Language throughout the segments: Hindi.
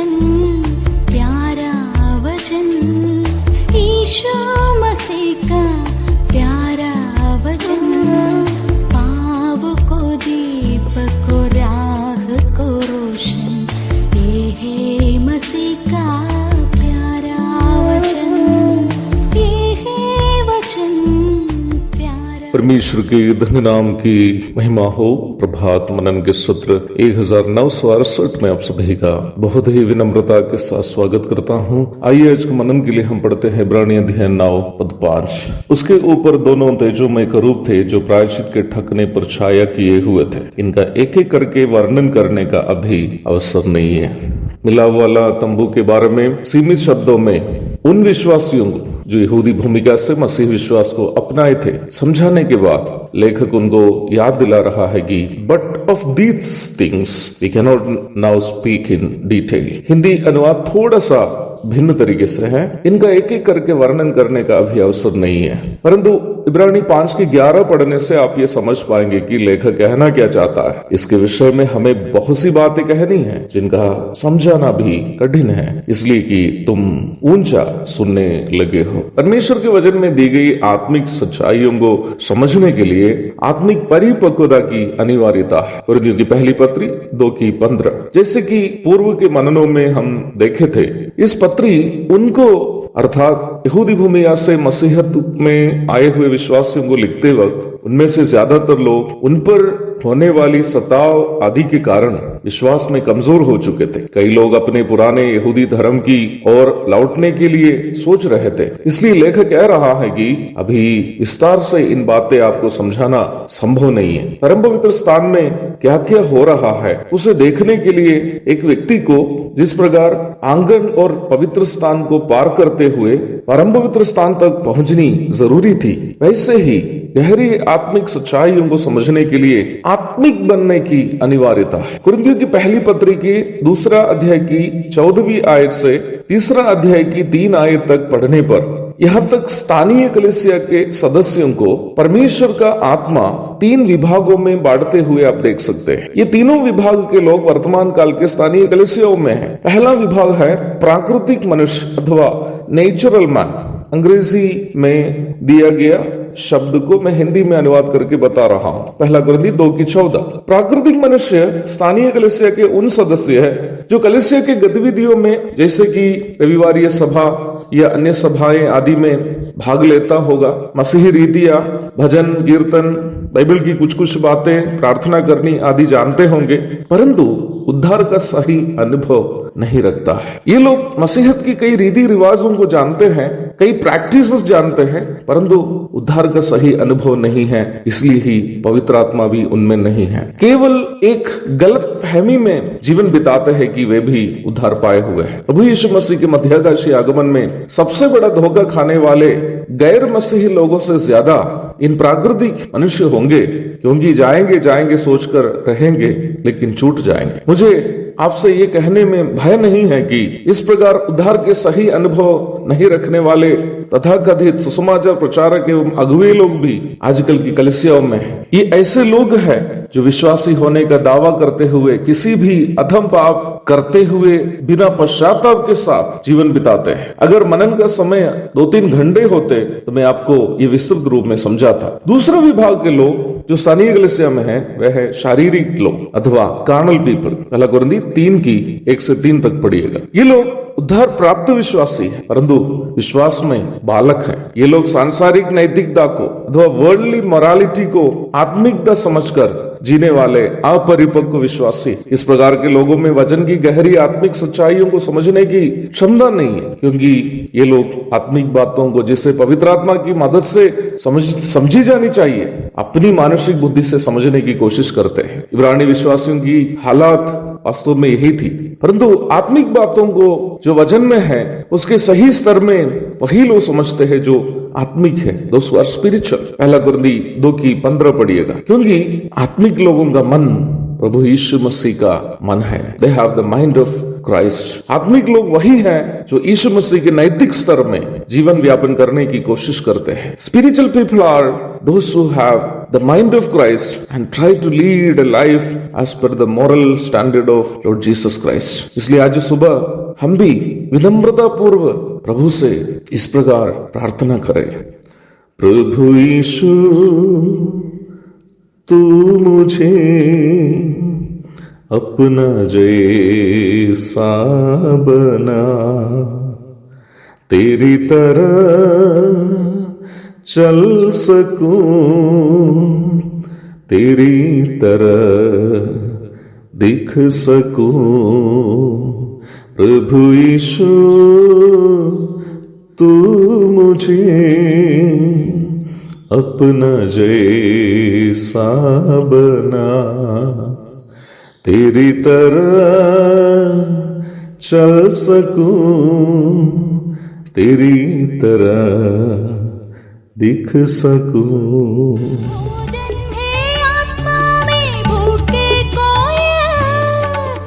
वचन, प्यारा वचन, ईशो मसीह का प्यारा वचन, पाव को दीप को राह को रोशन, ये है मसीह का प्यारा वचन, ये है वचन प्यारा। परमेश्वर के धन्य नाम की महिमा हो। प्रभात मनन के सत्र 1968 में आप सभी का बहुत ही विनम्रता के साथ स्वागत करता हूँ। आइए आज के मनन के लिए हम पढ़ते हैं इब्रानी अध्याय 9 पद 5। उसके ऊपर दोनों तेजों में करूब थे जो प्रायश्चित के ठकने पर छाया किए हुए थे। इनका एक एक करके वर्णन करने का अभी अवसर नहीं है। मिलाव वाला तंबू के बारे में सीमित शब्दों में उन विश्वासियों को जो यहूदी भूमिका से मसीह विश्वास को अपनाए थे समझाने के बाद लेखक उनको याद दिला रहा है कि but of these things we can not now speak in detail. Hindi अनुवाद थोड़ा सा भिन्न तरीके से है। इनका एक एक करके वर्णन करने का अभी अवसर नहीं है, परंतु इब्रानी 5 की 11 पढ़ने से आप ये समझ पाएंगे कि लेखक कहना क्या चाहता है। इसके विषय में हमें बहुत सी बातें कहनी है जिनका समझाना भी कठिन है, इसलिए कि तुम ऊंचा सुनने लगे हो। परमेश्वर के वचन में दी गई आत्मिक सच्चाइयों को समझने के लिए आत्मिक परिपक्वता की अनिवार्यता है। कुरिन्थियों की पहली पत्री 2:15। जैसे कि पूर्व के मननों में हम देखे थे, इस पत्री उनको अर्थात यहूदी भूमिया से मसीहत में आए हुए विश्वासियों को लिखते वक्त उनमें से ज्यादातर लोग उन पर होने वाली सताव आदि के कारण विश्वास में कमजोर हो चुके थे। कई लोग अपने पुराने यहूदी धर्म की ओर लौटने के लिए सोच रहे थे। इसलिए लेखक कह रहा है कि अभी विस्तार से इन बातें आपको समझाना संभव नहीं है। परम पवित्र स्थान में क्या क्या हो रहा है उसे देखने के लिए एक व्यक्ति को जिस प्रकार आंगन और पवित्र स्थान को पार करते हुए परम पवित्र स्थान तक पहुंचनी जरूरी थी, वैसे ही गहरी आत्मिक सच्चाइयों को समझने के लिए आत्मिक बनने की अनिवार्यता है। कुरिन्थियों की पहली पत्री की 2 अध्याय की 14वीं आयत से 3 अध्याय की 3 आयत तक पढ़ने पर यहाँ तक स्थानीय कलीसिया के सदस्यों को परमेश्वर का आत्मा 3 विभागों में बांटते हुए आप देख सकते हैं। ये तीनों विभाग के लोग वर्तमान काल के स्थानीय कलीसियाओं में हैं। पहला विभाग है प्राकृतिक मनुष्य अथवा नेचुरल मैन। अंग्रेजी में दिया गया शब्द को मैं हिंदी में अनुवाद करके बता रहा हूँ। पहला कुरिन्थियों 2:14। प्राकृतिक मनुष्य स्थानीय कलीसिया के उन सदस्य है जो कलीसिया के गतिविधियों में जैसे कि रविवारीय सभा या अन्य सभाएं आदि में भाग लेता होगा, मसीही रीतियां, भजन कीर्तन, बाइबल की कुछ बातें, प्रार्थना करनी आदि जानते होंगे, परंतु उद्धार का सही अनुभव नहीं रखता है। ये लोग मसीहत की कई रीति रिवाजों को जानते हैं, कई प्रैक्टिसेस जानते हैं, परंतु उद्धार का सही अनुभव नहीं है, इसलिए ही पवित्र आत्मा भी उनमें नहीं है। केवल एक गलत फहमी में जीवन बिताते हैं कि वे भी उद्धार पाए हुए हैं। प्रभु यीशु मसीह के मध्याकाशीय आगमन में सबसे बड़ा धोखा खाने वाले गैर मसीही लोगों से ज्यादा इन प्राकृतिक मनुष्य होंगे, क्योंकि जाएंगे सोचकर रहेंगे लेकिन छूट जाएंगे। मुझे आपसे ये कहने में भय नहीं है कि इस प्रकार उद्धार के सही अनुभव नहीं रखने वाले तथाकथित सुसमाचार प्रचारक एवं अगुवे लोग भी आजकल की कलीसियाओं में हैं। ये ऐसे लोग हैं जो विश्वासी होने का दावा करते हुए किसी भी अधम पाप करते हुए बिना पश्चाताप के साथ जीवन बिताते हैं। अगर मनन का समय 2-3 घंटे होते तो मैं आपको ये विस्तृत रूप में समझाता। दूसरा विभाग के लोग जो स्थानीय कलीसिया में है वह है शारीरिक लोग अथवा कार्नल पीपल। पहला कुरिन्थियों 3 1 से 3 तक पढ़िएगा। ये लोग उद्धार प्राप्त विश्वासी है, परंतु विश्वास में बालक है। ये लोग सांसारिक नैतिकता को अथवा वर्ल्डली मोरालिटी को आत्मिकता समझकर जीने वाले अपरिपक्व विश्वासी। इस प्रकार के लोगों में वचन की गहरी आत्मिक सच्चाइयों को समझने की क्षमता नहीं है, क्योंकि ये लोग आत्मिक बातों को जिसे पवित्र आत्मा की मदद से समझी जानी चाहिए अपनी मानसिक बुद्धि से समझने की कोशिश करते हैं। इब्रानी विश्वासियों की हालात वास्तव में यही थी, परंतु आत्मिक बातों को जो वचन में है उसके सही स्तर में वही लोग समझते हैं जो आत्मिक है, दोस हु आर स्पिरिचुअल। पहला कुरिन्थियों 2:15 पढ़िएगा। क्योंकि आत्मिक लोगों का मन प्रभु यीशु मसीह का मन है। They have the mind of Christ. आत्मिक लोग वही हैं जो यीशु मसीह के नैतिक स्तर में जीवन व्यापन करने की कोशिश करते हैं। Spiritual people are those who have the mind of Christ and try to lead a life as per the moral standard of Lord Jesus Christ। इसलिए आज सुबह हम भी विनम्रता पूर्व प्रभु से इस प्रकार प्रार्थना करें, प्रभु यीशु तू मुझे अपना जैसा बना, तेरी तरह चल सकूं, तेरी तरह दिख सकूं, प्रभु यीशु तू मुझे अपना जैसा बना, तेरी तरह चल सकूं, तेरी तरह दिख सकूं। भोजन है आत्मा में भूखे कोयल,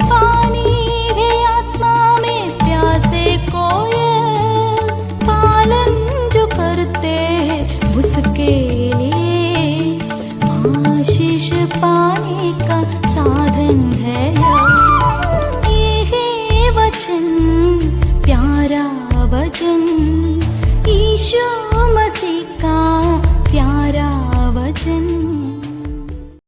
पानी है आत्मा में प्यासे कोयल, पालन जो करते हैं उसके लिए आशीष पाने का साधन है। ये है वचन, प्यारा वचन, ईशो